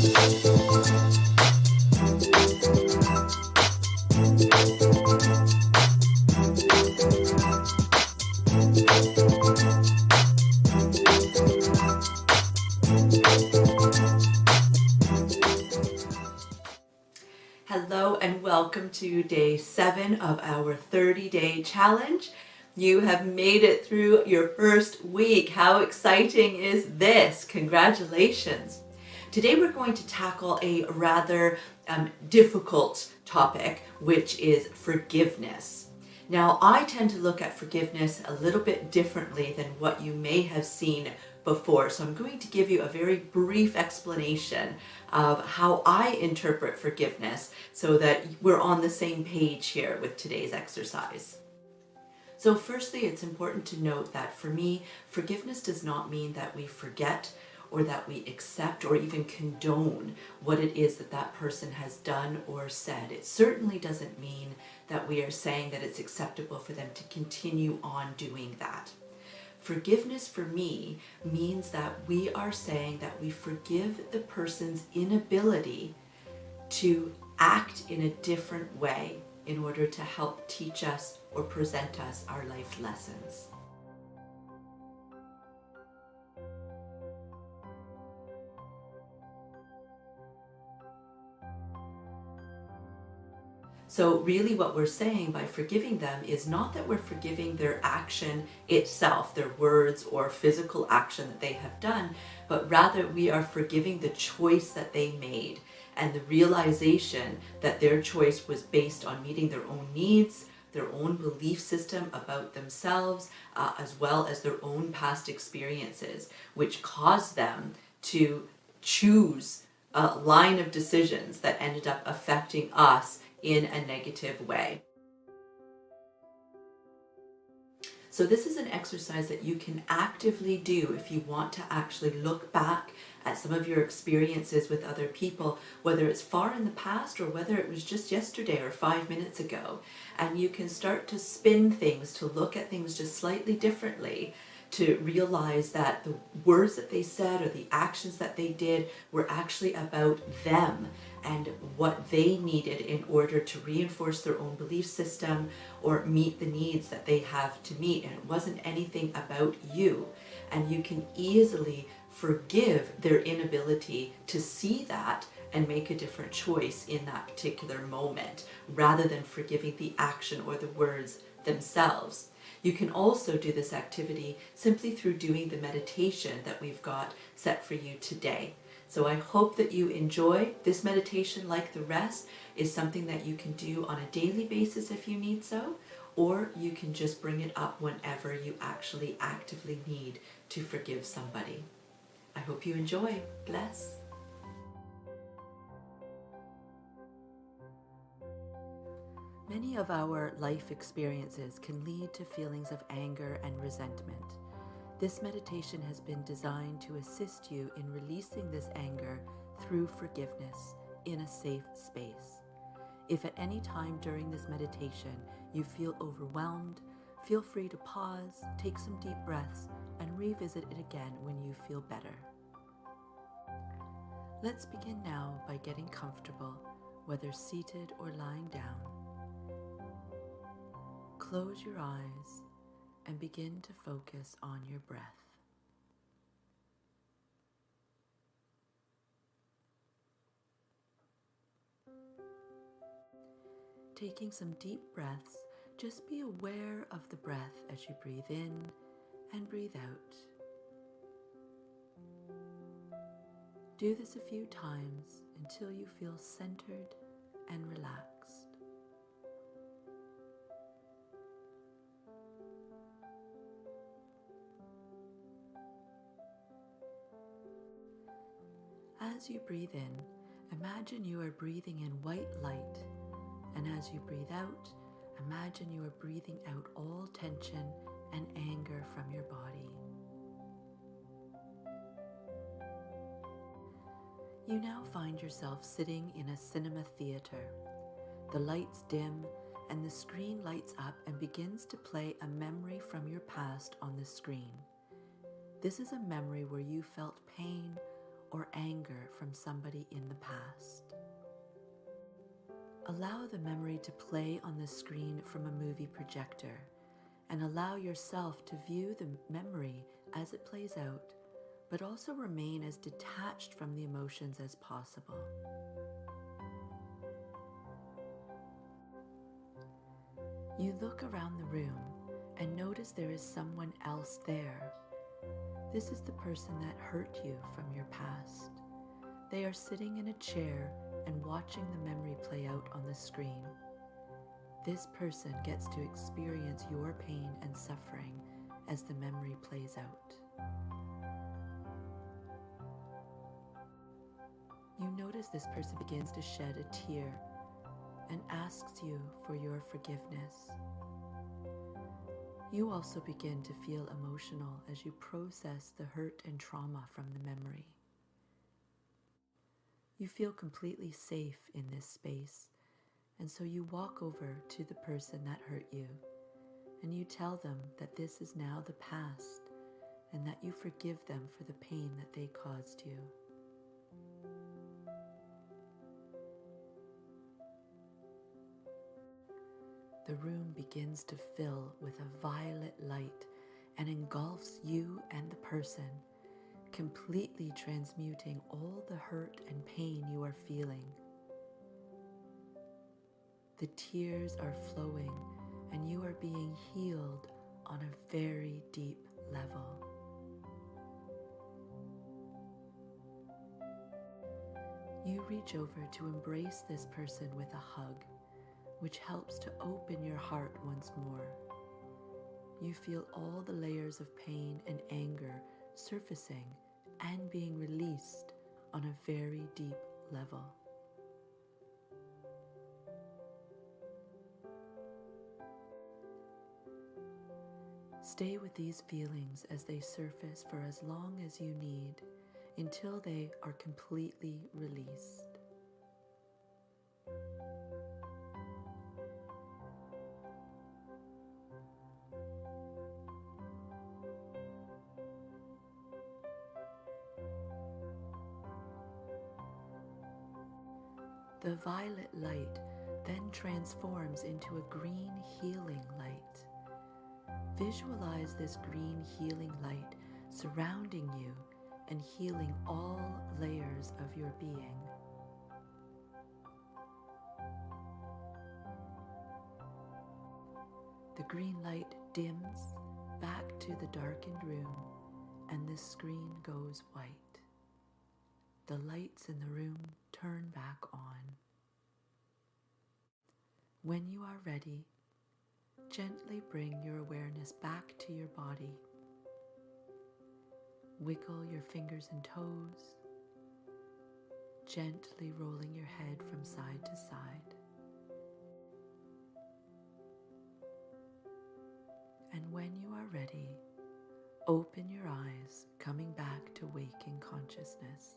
Hello and welcome to day 7 of our 30-day challenge. You have made it through your first week. How exciting is this? Congratulations. Today we're going to tackle a rather difficult topic, which is forgiveness. Now, I tend to look at forgiveness a little bit differently than what you may have seen before. So I'm going to give you a very brief explanation of how I interpret forgiveness so that we're on the same page here with today's exercise. So firstly, it's important to note that for me, forgiveness does not mean that we forget or that we accept or even condone what it is that that person has done or said. It certainly doesn't mean that we are saying that it's acceptable for them to continue on doing that. Forgiveness for me means that we are saying that we forgive the person's inability to act in a different way in order to help teach us or present us our life lessons. So really what we're saying by forgiving them is not that we're forgiving their action itself, their words or physical action that they have done, but rather we are forgiving the choice that they made and the realization that their choice was based on meeting their own needs, their own belief system about themselves, as well as their own past experiences, which caused them to choose a line of decisions that ended up affecting us in a negative way. So this is an exercise that you can actively do if you want to actually look back at some of your experiences with other people, whether it's far in the past or whether it was just yesterday or 5 minutes ago. And you can start to spin things, to look at things just slightly differently, to realize that the words that they said or the actions that they did were actually about them and what they needed in order to reinforce their own belief system or meet the needs that they have to meet. And it wasn't anything about you. And you can easily forgive their inability to see that and make a different choice in that particular moment, rather than forgiving the action or the words themselves. You can also do this activity simply through doing the meditation that we've got set for you today. So I hope that you enjoy this meditation. Like the rest, is something that you can do on a daily basis if you need so, or you can just bring it up whenever you actually actively need to forgive somebody. I hope you enjoy. Bless. Many of our life experiences can lead to feelings of anger and resentment. This meditation has been designed to assist you in releasing this anger through forgiveness in a safe space. If at any time during this meditation you feel overwhelmed, feel free to pause, take some deep breaths, and revisit it again when you feel better. Let's begin now by getting comfortable, whether seated or lying down. Close your eyes and begin to focus on your breath. Taking some deep breaths, just be aware of the breath as you breathe in and breathe out. Do this a few times until you feel centered and relaxed. As you breathe in, imagine you are breathing in white light, and as you breathe out, imagine you are breathing out all tension and anger from your body. You now find yourself sitting in a cinema theater. The lights dim and the screen lights up and begins to play a memory from your past on the screen. This is a memory where you felt pain or anger from somebody in the past. Allow the memory to play on the screen from a movie projector, and allow yourself to view the memory as it plays out, but also remain as detached from the emotions as possible. You look around the room and notice there is someone else there. This is the person that hurt you from your past. They are sitting in a chair and watching the memory play out on the screen. This person gets to experience your pain and suffering as the memory plays out. You notice this person begins to shed a tear and asks you for your forgiveness. You also begin to feel emotional as you process the hurt and trauma from the memory. You feel completely safe in this space, and so you walk over to the person that hurt you, and you tell them that this is now the past, and that you forgive them for the pain that they caused you. The room begins to fill with a violet light and engulfs you and the person, completely transmuting all the hurt and pain you are feeling. The tears are flowing and you are being healed on a very deep level. You reach over to embrace this person with a hug, which helps to open your heart once more. You feel all the layers of pain and anger surfacing and being released on a very deep level. Stay with these feelings as they surface for as long as you need until they are completely released. The violet light then transforms into a green healing light. Visualize this green healing light surrounding you and healing all layers of your being. The green light dims back to the darkened room and the screen goes white. The lights in the room turn back on. When you are ready, gently bring your awareness back to your body. Wiggle your fingers and toes, gently rolling your head from side to side. And when you are ready, open your eyes, coming back to waking consciousness.